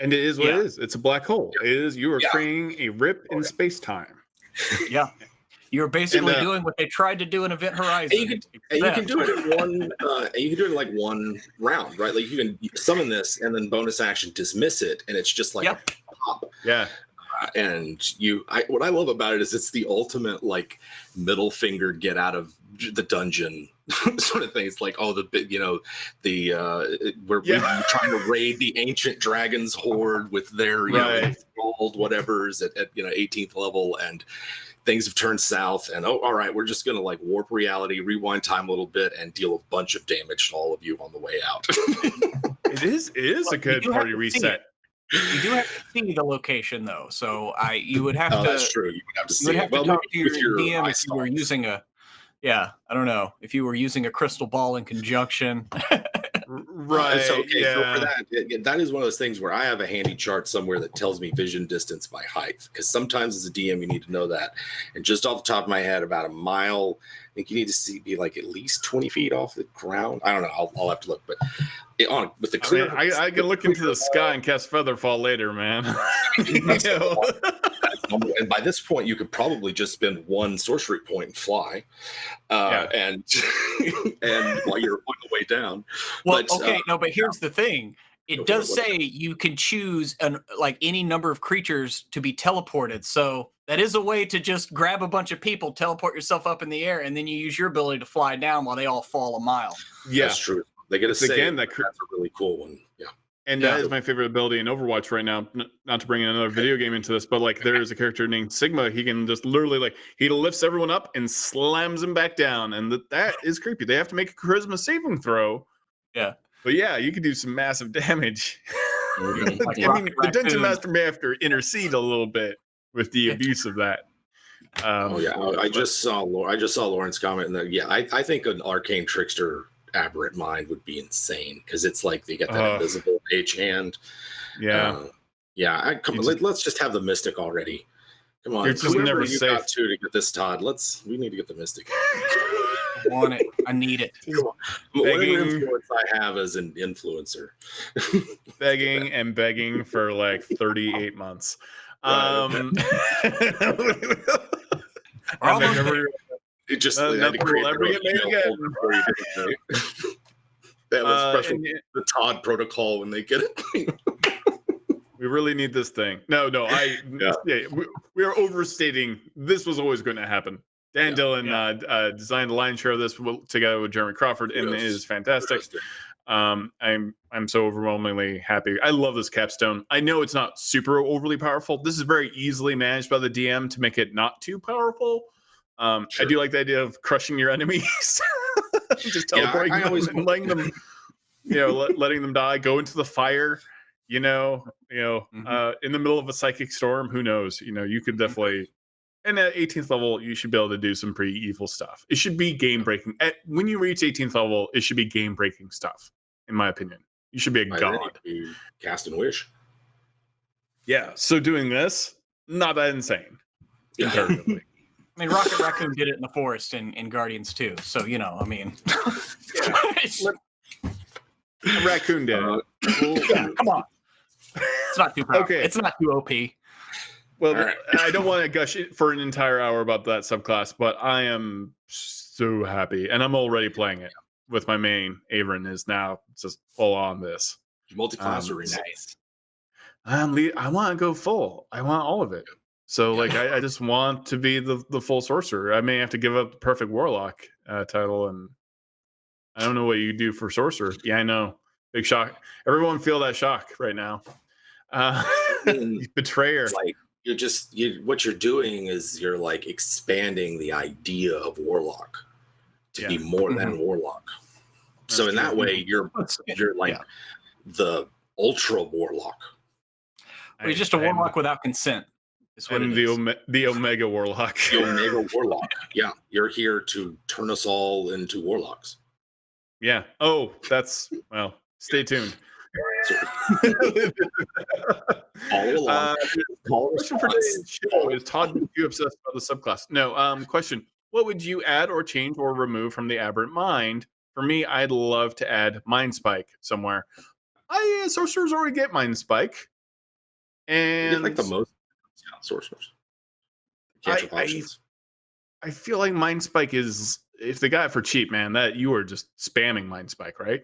And it is what it is. It's a black hole. It is, you are creating a rip in space-time. Yeah. You're basically doing what they tried to do in Event Horizon. And you can do it in one. You can do it in like one round, right? Like you can summon this and then bonus action dismiss it, and it's just like a pop. Yeah. And what I love about it is it's the ultimate like middle finger get out of the dungeon sort of thing. It's like, we're trying to raid the ancient dragon's horde with their gold whatevers at 18th level, and things have turned south, and all right, we're just gonna like warp reality, rewind time a little bit, and deal a bunch of damage to all of you on the way out. It is a good party reset. You do have to see the location though, so you would have to. That's true. You would have to see. Talk to your DM if you were using a. Yeah, I don't know if you were using a crystal ball in conjunction. Right. So for that is one of those things where I have a handy chart somewhere that tells me vision distance by height, because sometimes as a DM you need to know that. And just off the top of my head, about a mile, I think you need to be like at least 20 feet off the ground. I don't know. I'll have to look, but with the clear, I can look into the sky and cast Featherfall later, man. And by this point, you could probably just spend one sorcery point and fly, and while you're on the way down. Well, but here's the thing: it does say you can choose any number of creatures to be teleported. So that is a way to just grab a bunch of people, teleport yourself up in the air, and then you use your ability to fly down while they all fall a mile. Yeah, that's true. They get a save. Again, that's a really cool one. Yeah. And that is my favorite ability in Overwatch right now. Not to bring another video game into this, but like there is a character named Sigma. He can just literally he lifts everyone up and slams them back down, and that is creepy. They have to make a charisma saving throw. Yeah, but you can do some massive damage. The Dungeon Master may have to intercede a little bit with the abuse of that. I just saw Lauren's comment, and I think an arcane trickster Aberrant Mind would be insane, because it's like they get that invisible mage hand. Let's just have the mystic already. Come on, you're just never safe. Got to get this, Todd. We need to get the mystic. I want it. I need it. Whatever influence I have as an influencer. begging for like 38 months. It just had to create their own They have a special the Todd protocol when they get it. We really need this thing. No, we are overstating. This was always going to happen. Dan Dillon designed the lion's share of this together with Jeremy Crawford, and it is fantastic. I'm so overwhelmingly happy. I love this capstone. I know it's not super overly powerful. This is very easily managed by the DM to make it not too powerful. I do like the idea of crushing your enemies, just teleporting them and letting them, letting them die, go into the fire. In the middle of a psychic storm, who knows? You could definitely. And at 18th level, you should be able to do some pretty evil stuff. It should be game breaking. When you reach 18th level, it should be game breaking stuff, in my opinion. You should be a god. Cast and wish. Yeah. So doing this, not that insane. Comparatively. I mean, Rocket Raccoon did it in the forest in Guardians too. So I mean, Raccoon did it. Come on. It's not too powerful. Okay. It's not too OP. Well, right. I don't want to gush for an entire hour about that subclass, but I am so happy, and I'm already playing it with my main. Eberron is now just full on this. Multi-class arena. Nice. I want to go full. I want all of it. So, I just want to be the full sorcerer. I may have to give up the perfect warlock title, and I don't know what you do for sorcerer. Yeah, I know. Big shock. Everyone feel that shock right now. Betrayer. What you're doing is you're expanding the idea of warlock to be more than warlock. So in that way, you're the ultra warlock. You're just a warlock without consent. And the Omega Warlock. The Omega Warlock. Yeah, you're here to turn us all into warlocks. Yeah. Oh, stay tuned. All along. Question for today's show is: Todd, are you obsessed about the subclass? No. Question: what would you add or change or remove from the Aberrant Mind? For me, I'd love to add Mind Spike somewhere. Sorcerers already get Mind Spike, and the most sorcerers. I feel like Mind Spike is, if they got it for cheap, man, that you are just spamming Mind Spike, right?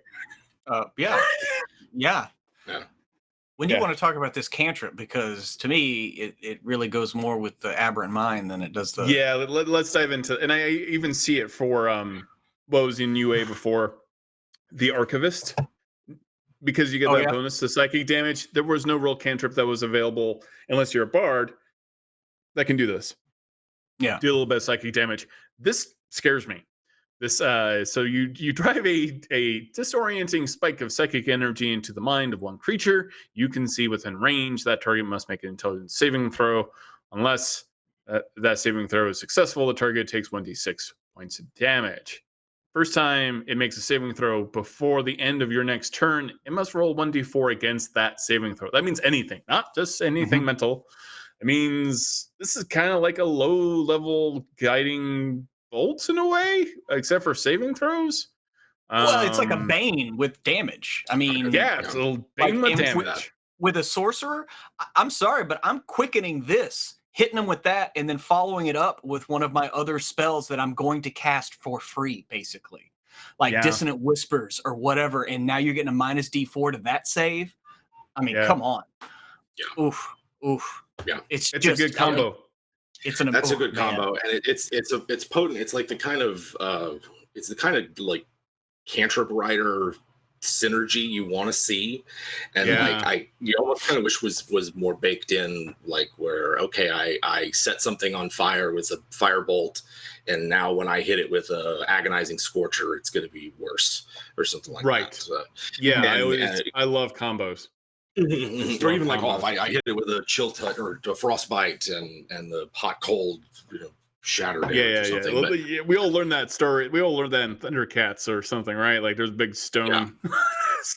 Yeah. When you want to talk about this cantrip, because to me, it really goes more with the Aberrant Mind than it does the... Yeah, let's dive into... And I even see it for what was in UA before, the Archivist. Because you get that bonus to psychic damage. There was no real cantrip that was available, unless you're a bard, that can do this. Yeah. Do a little bit of psychic damage. This scares me. This so you drive a disorienting spike of psychic energy into the mind of one creature. You can see within range. That target must make an intelligence saving throw. Unless that saving throw is successful, the target takes 1d6 points of damage. First time it makes a saving throw before the end of your next turn, it must roll 1d4 against that saving throw. That means anything, not just anything mental. It means this is kind of like a low-level guiding bolt in a way, except for saving throws. Well, it's like a Bane with damage. I mean, it's a little Bane with damage. With a sorcerer, I'm sorry, but I'm quickening this, hitting them with that, and then following it up with one of my other spells that I'm going to cast for free, basically. Dissonant Whispers or whatever, and now you're getting a minus D4 to that save. I mean, come on. Yeah. Oof. Yeah. It's just a good combo. That's a good combo, and it's potent. It's like the kind of cantrip rider synergy you want to see, and you almost kind of wish was more baked in, where I set something on fire with a firebolt, and now when I hit it with a agonizing scorcher, it's going to be worse or something like that. I love combos. Or even if I hit it with a chill touch or a frostbite and the hot cold shatter damage or something. Well, we all learned that story. We all learned that in Thundercats or something, right? There's big stone,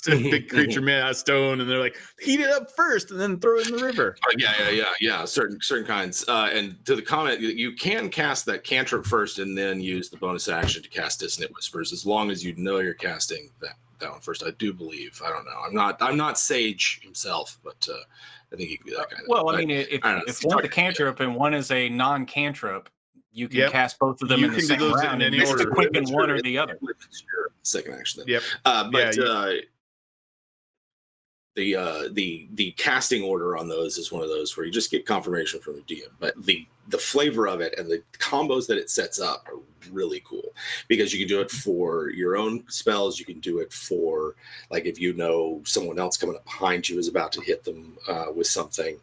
big creature made out of stone, and they're like, heat it up first and then throw it in the river. Yeah. Certain kinds. And to the comment, you can cast that cantrip first and then use the bonus action to cast Dissonant Whispers, as long as you know you're casting that one first. I do believe. I don't know. I'm not Sage himself, but I think he could do that kind of. Well, I mean, if one's a cantrip and one is a non-cantrip, you can cast both of them in the same round and just quicken one or the other. second action. Yep. The casting order on those is one of those where you just get confirmation from the DM, but the flavor of it and the combos that it sets up are really cool, because you can do it for your own spells. You can do it for, like, if you know someone else coming up behind you is about to hit them with something,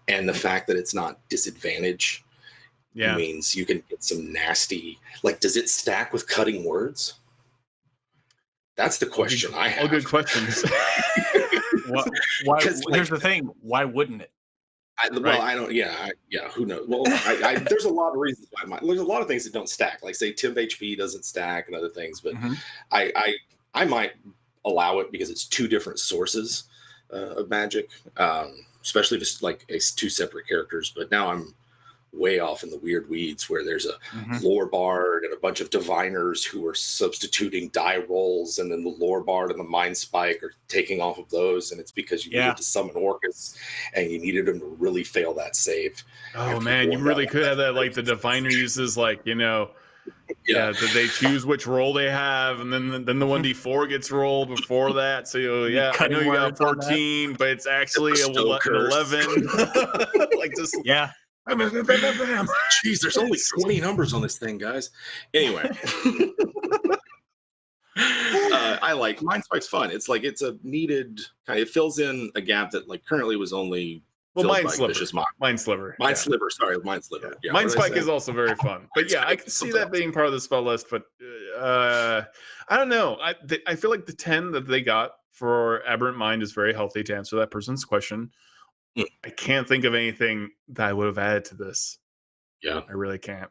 and the fact that it's not disadvantage means you can get some nasty, like, does it stack with cutting words? That's the question I have. All good questions. Why? Here's the thing. Why wouldn't it? Well, I don't. Yeah, who knows? Well, there's a lot of reasons why. There's a lot of things that don't stack. Like, say, temp HP doesn't stack and other things. But I might allow it because it's two different sources of magic, especially just like two separate characters. But now I'm way off in the weird weeds where there's a lore bard and a bunch of diviners who are substituting die rolls, and then the lore bard and the mind spike are taking off of those, and it's because you needed to summon Orcus and you needed them to really fail that save. Oh man, you really could have that, like the diviner uses, like, you know, that they choose which roll they have, and then the 1d4 gets rolled before that. So I know you got 14, but it's actually 11. Like, just Jeez, there's only 20 numbers on this thing, guys. Anyway, I like Mind Spike's fun. It's like, it's a needed kind of, it fills in a gap that, like, currently was only Mind Sliver. Mind Sliver. Sorry, Mind Sliver. Yeah, Mind Spike is also very fun. But yeah, I can see that being part of the spell list. But I don't know. I feel like the 10 that they got for Aberrant Mind is very healthy to answer that person's question. I can't think of anything that I would have added to this. Yeah. I really can't.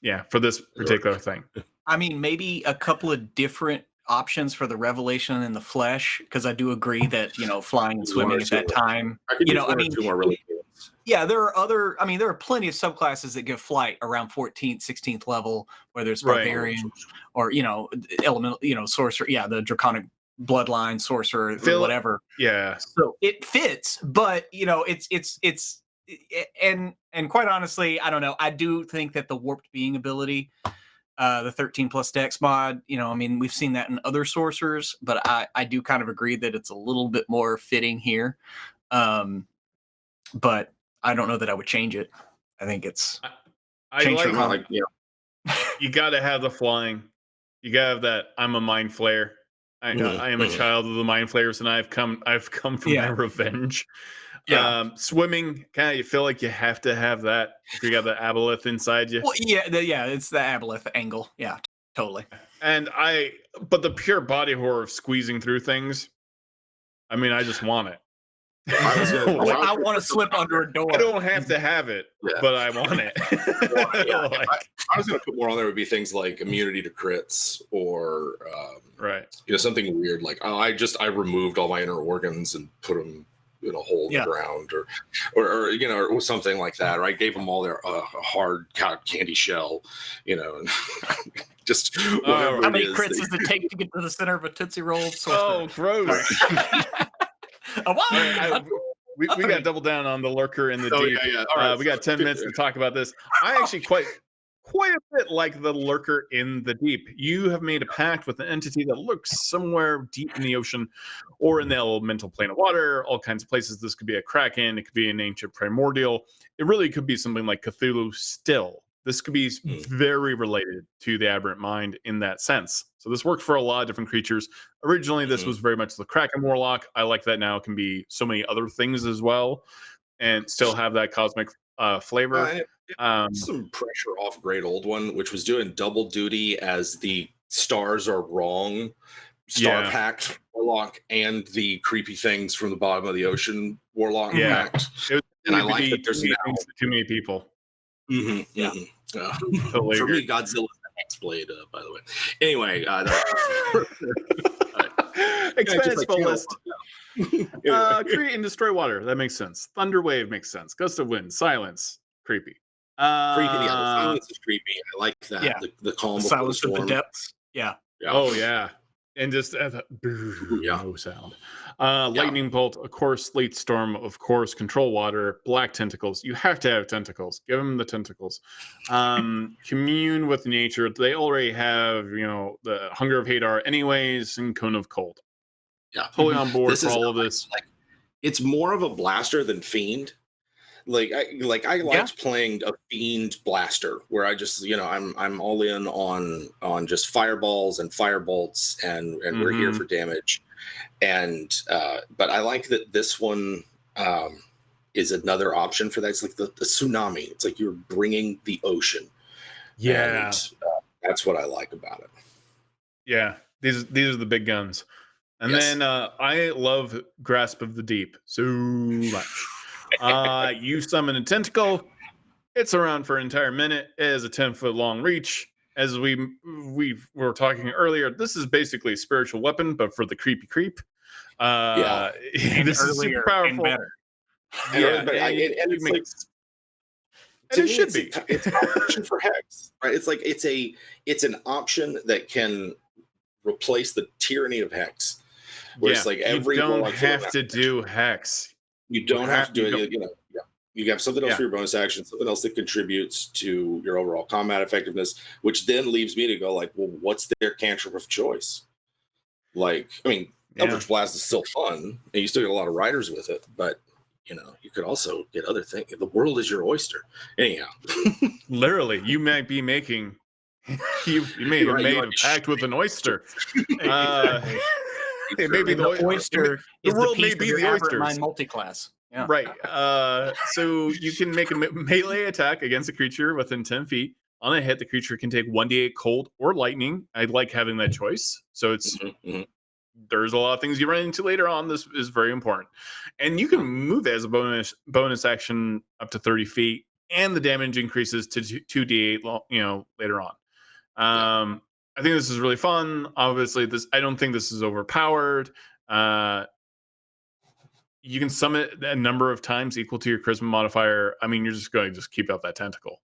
Yeah, for this particular thing. I mean, maybe a couple of different options for the revelation and the flesh, because I do agree that, you know, flying and swimming at that time, you know, I mean, two more really cool. Yeah, there are plenty of subclasses that give flight around 14th, 16th level, whether it's barbarian or, you know, elemental, you know, sorcerer, the draconic bloodline, sorcerer, whatever. Yeah. So it fits, but, you know, it's and quite honestly, I don't know. I do think that the warped being ability, the 13 plus dex mod, you know, I mean, we've seen that in other sorcerers, but I do kind of agree that it's a little bit more fitting here. But I don't know that I would change it. I think it's you got to have the flying. You got to have that. I'm a mind flayer. I am a child of the mind flayers, and I've come for my revenge. Swimming, kind of, you feel like you have to have that if you got the aboleth inside you. Well, it's the aboleth angle. Yeah, totally. And but the pure body horror of squeezing through things, I mean, I just want it. I want to slip under a door. I don't have to have it, but I want it. I was going to put more on there would be things like immunity to crits, or you know, something weird like, I removed all my inner organs and put them in a hole in the ground, or you know, or something like that. Or I gave them all their hard candy shell, you know, and just how many crits does it take to get to the center of a Tootsie Roll? Oh, gross. We got to double down on the lurker in the deep. We got 10 minutes to talk about this. I actually quite a bit like the lurker in the deep. You have made a pact with an entity that lurks somewhere deep in the ocean or in the elemental plane of water, all kinds of places. This could be a kraken, it could be an ancient primordial. It really could be something like Cthulhu still. This could be very related to the Aberrant Mind in that sense. So this worked for a lot of different creatures. Originally, this was very much the Kraken Warlock. I like that now. It can be so many other things as well and still have that cosmic flavor. Some pressure off Great Old One, which was doing double duty as the Stars Are Wrong Star-packed Warlock and the creepy things from the bottom of the ocean Warlock pact. And I like that there's too many people. For me, Godzilla's the Hexblade, by the way. Anyway, expand spell list. Create and destroy water. That makes sense. Thunder wave makes sense. Gust of wind. Silence. Creepy. Silence is creepy. I like that. Yeah. The calm. The silence of the depths. Yeah. Oh yeah. And just no sound. Lightning bolt, of course. Sleet storm, of course. Control water. Black tentacles. You have to have tentacles. Give them the tentacles. Commune with nature. They already have, the Hunger of Hadar anyways, and Cone of Cold. Yeah, fully on board for all of this. Like, it's more of a blaster than fiend. I liked playing a fiend blaster where I just I'm all in on just fireballs and firebolts and we're here for damage, and but I like that this one is another option for that. It's like the tsunami. It's like you're bringing the ocean. Yeah, and, that's what I like about it. Yeah, these are the big guns, and then I love Grasp of the Deep so much. You summon a tentacle. It's around for an entire minute. It is a 10-foot long reach. As we were talking earlier, this is basically a spiritual weapon, but for the creepy creep. This is super powerful. And better. It should be. It's an option for Hex, right? It's like it's an option that can replace the tyranny of Hex. Where it's like every you don't have to do Hex. You don't have to do it. You have something else for your bonus action, something else that contributes to your overall combat effectiveness, which then leaves me to go like, well, what's their cantrip of choice? Eldritch Blast is still fun, and you still get a lot of riders with it, but you could also get other things. The world is your oyster. Anyhow. Literally, you might be making you may have made a pact with an oyster. It may be the oyster. The world may be the oysters. Mind multi-class. Yeah. Right. So you can make a melee attack against a creature within 10 feet. On a hit, the creature can take 1d8 cold or lightning. I like having that choice. So it's there's a lot of things you run into later on. This is very important. And you can move as a bonus action up to 30 feet, and the damage increases to 2d8 later on. I think this is really fun. Obviously, I don't think this is overpowered. You can summon it a number of times equal to your charisma modifier. I mean, you're just going to keep out that tentacle.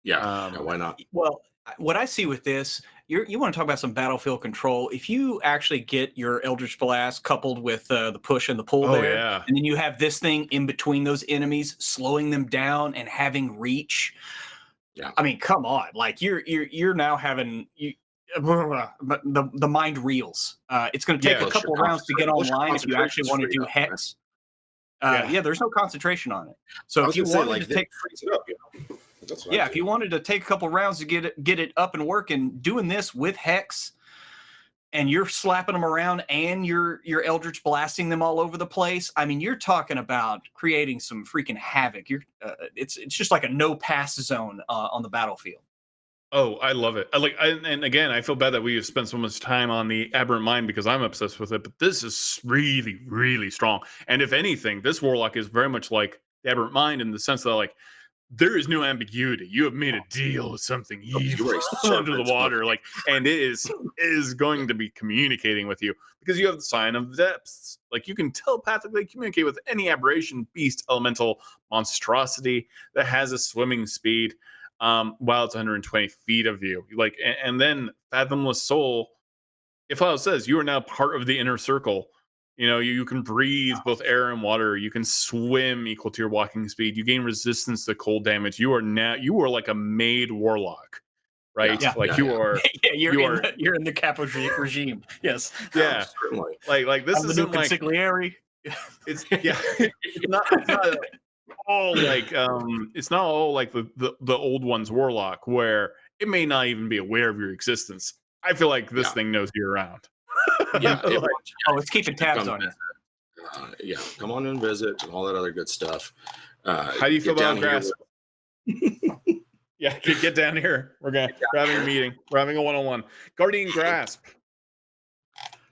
Yeah, why not? Well, what I see with this, you want to talk about some battlefield control. If you actually get your Eldritch Blast coupled with the push and the pull and then you have this thing in between those enemies, slowing them down and having reach. Yeah, I mean, come on, like you're now having the mind reels. It's going to take a couple of rounds to get online if you actually want to do Hex. There's no concentration on it. So if you wanted to take if you wanted to take a couple rounds to get it up and working, doing this with Hex, and you're slapping them around and you're Eldritch blasting them all over the place. I mean, you're talking about creating some freaking havoc. It's just like a no pass zone on the battlefield. Oh, I love it. And again, I feel bad that we have spent so much time on the Aberrant Mind because I'm obsessed with it, but this is really, really strong. And if anything, this Warlock is very much like the Aberrant Mind in the sense that, there is no ambiguity. You have made a deal with something evil under the water, and it is going to be communicating with you because you have the Sign of the Depths. You can telepathically communicate with any aberration, beast, elemental, monstrosity that has a swimming speed. While it's 120 feet of you, and then Fathomless Soul. If File says you are now part of the inner circle, you can breathe both air and water. You can swim equal to your walking speed. You gain resistance to cold damage. You are like a made warlock, right? You are. You're in the capo regime. Yes. Yeah. Like this is the new consigliere. It's not all it's not all like the old one's Warlock where it may not even be aware of your existence. I feel like this thing knows you're around. It's keeping tabs on you. Come on and visit and all that other good stuff. How do you feel about Grasp? Get down here. We're having a meeting. We're having a one-on-one. Guardian Grasp.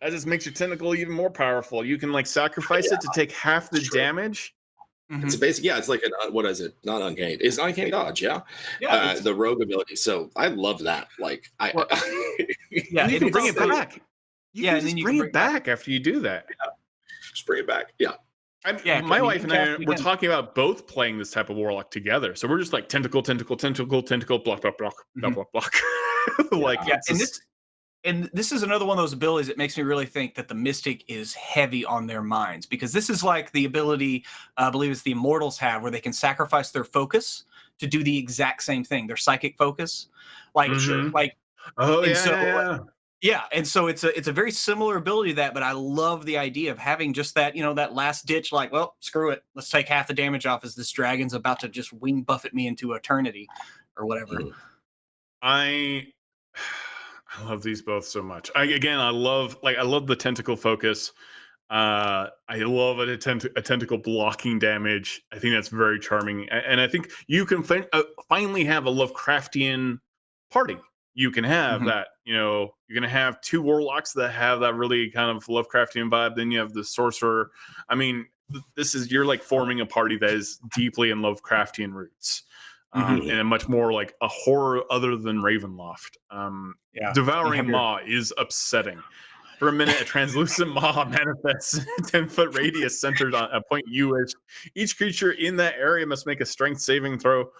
That just makes your tentacle even more powerful. You can sacrifice it to take half the damage. It's basic, it's like what is it? Not uncanny. It's uncanny dodge, the rogue ability. So I love that. You can bring it back. And then you bring it back after you do that. Just bring it back. My wife and I were talking about both playing this type of Warlock together. So we're just tentacle, block, block, block, block, block, block. and this is another one of those abilities that makes me really think that the Mystic is heavy on their minds, because this is like the ability, I believe it's the Immortals have, where they can sacrifice their focus to do the exact same thing, their psychic focus. Like, like, oh, and yeah, so, yeah. Yeah, and so it's a very similar ability to that, but I love the idea of having just that, that last ditch, like, well, screw it, let's take half the damage off as this dragon's about to just wing buffet me into eternity or whatever. I love these both so much. I love the tentacle focus. I love a tentacle blocking damage. I think that's very charming, and I think you can finally have a Lovecraftian party. You can have that, you're going to have 2 warlocks that have that really kind of Lovecraftian vibe. Then you have the sorcerer. I mean, you're like forming a party that is deeply in Lovecraftian roots, and a much more like a horror other than Ravenloft. Devouring Maw is upsetting. For a minute, a translucent maw manifests in a 10-foot radius centered on a point U. Each creature in that area must make a strength saving throw.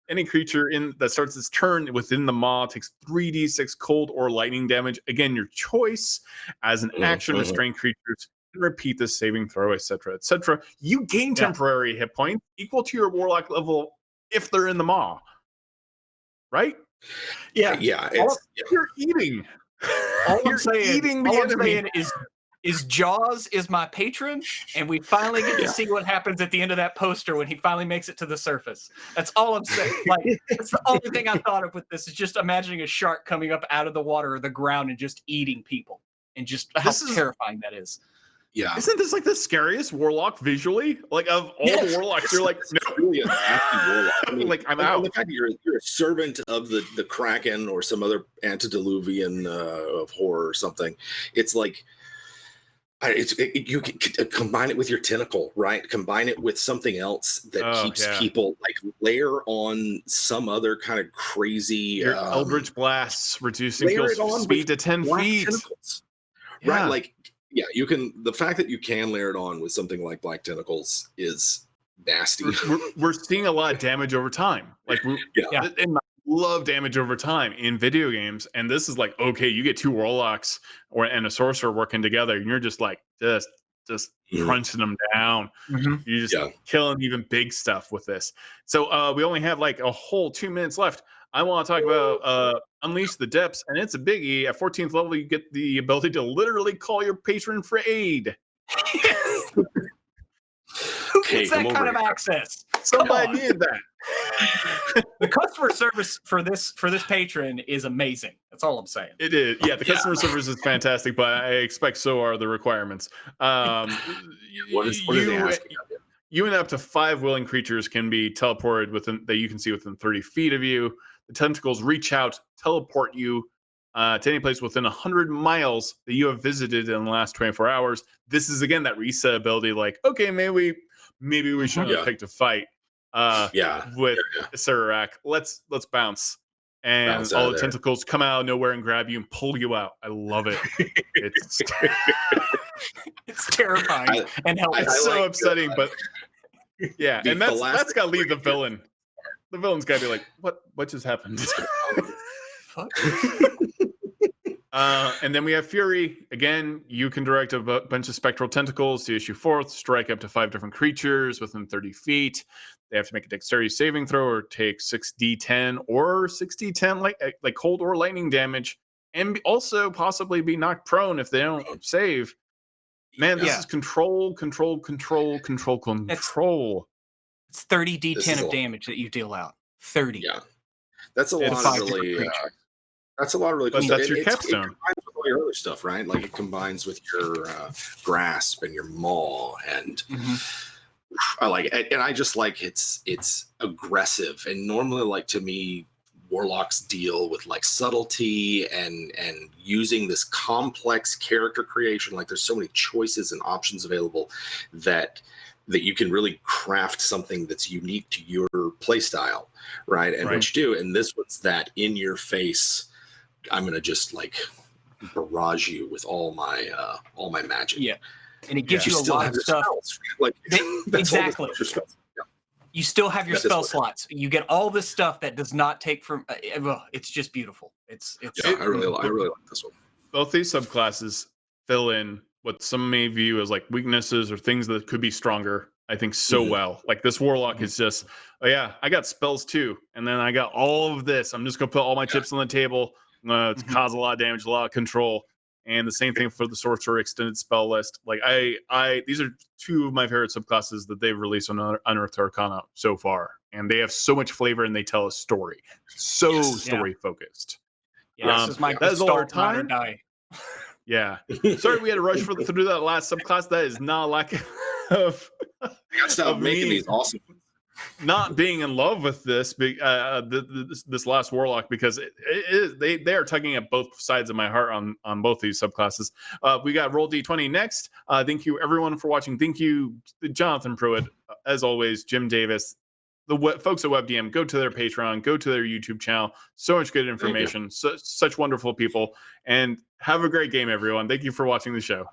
Any creature that starts its turn within the maw takes 3d6 cold or lightning damage. Again, your choice. As an action, restrained creatures can repeat this saving throw, etc., etc. You gain temporary hit points equal to your warlock level if they're in the maw. Right? Yeah. You're eating. All I'm saying is Jaws is my patron, and we finally get to see what happens at the end of that poster when he finally makes it to the surface. That's all I'm saying. Like, that's the only thing I thought of with this, is just imagining a shark coming up out of the water or the ground and just eating people, and just how terrifying that is. Yeah. Isn't this like the scariest warlock visually? Like, of all the warlocks, you're like, no, really a nasty warlock. I mean, like, I'm out. The fact that you're a servant of the Kraken or some other antediluvian of horror or something. It's like, you can combine it with your tentacle, right? Combine it with something else that keeps people, like, layer on some other kind of crazy your Eldritch blasts, reducing people's speed to 10 feet. Right, like, yeah, you can. The fact that you can layer it on with something like black tentacles is nasty. We're seeing a lot of damage over time. Like, and I love damage over time in video games. And this is like, okay, you get 2 warlocks and a sorcerer working together, and you're just like just crunching them down. You're just killing even big stuff with this. So we only have like a whole 2 minutes left. I want to talk about Unleash the Depths, and it's a biggie. At 14th level, you get the ability to literally call your patron for aid. Who gets that kind of access? Somebody needed that. The customer service for this patron is amazing. That's all I'm saying. It is. Yeah, the customer service is fantastic, but I expect so are the requirements. What is they asking? You and up to 5 willing creatures can be teleported that you can see within 30 feet of you. The tentacles reach out, teleport you to any place within 100 miles that you have visited in the last 24 hours. This is, again, that reset ability. Like, okay, maybe we shouldn't have picked a fight with Sararak. Let's bounce. And all the tentacles come out of nowhere and grab you and pull you out. I love it. It's terrifying and helpful. It's so upsetting, but yeah, and that's got to leave the villain. The villain's got to be like, what just happened? Fuck. And then we have Fury. Again, you can direct a bunch of spectral tentacles to issue forth, strike up to 5 different creatures within 30 feet. They have to make a dexterity saving throw or take 6d10 or 6d10 like cold or lightning damage, and also possibly be knocked prone if they don't save. Man, this is control. It's 30 d10 of damage that you deal out. 30. Yeah, that's a lot of really. That's a lot of really cool. That's your capstone. It combines with all your other stuff, right? Like, it combines with your grasp and your maw, and I like it. And I just like it's aggressive. And normally, like, to me, warlocks deal with like subtlety and using this complex character creation. Like, there's so many choices and options available that you can really craft something that's unique to your play style, right? And what you do, and this one's that in your face. I'm gonna just like barrage you with all my magic. Yeah, and it gives you a lot of stuff. Spells. Like, exactly. You still have your spell slots. You get all this stuff that does not take from. It's just beautiful. I really like this one. Both these subclasses fill in what some may view as like weaknesses or things that could be stronger. I think so well. Like this Warlock is just, oh yeah, I got spells too, and then I got all of this. I'm just gonna put all my chips on the table. I'm gonna cause a lot of damage, a lot of control. And the same thing for the Sorcerer extended spell list. Like these are two of my favorite subclasses that they've released on Unearthed Arcana so far, and they have so much flavor and they tell a story, story focused. Yeah, this is my that is all our time. Yeah, sorry we had to rush through that last subclass. That is not a lack of. Stop making these awesome. Not being in love with this this last Warlock, because they are tugging at both sides of my heart on both these subclasses. We got Roll D20 next. Thank you everyone for watching. Thank you Jonathan Pruitt, as always, Jim Davis, the folks at WebDM. Go to their Patreon, go to their YouTube channel. So much good information, such wonderful people, and have a great game, everyone. Thank you for watching the show.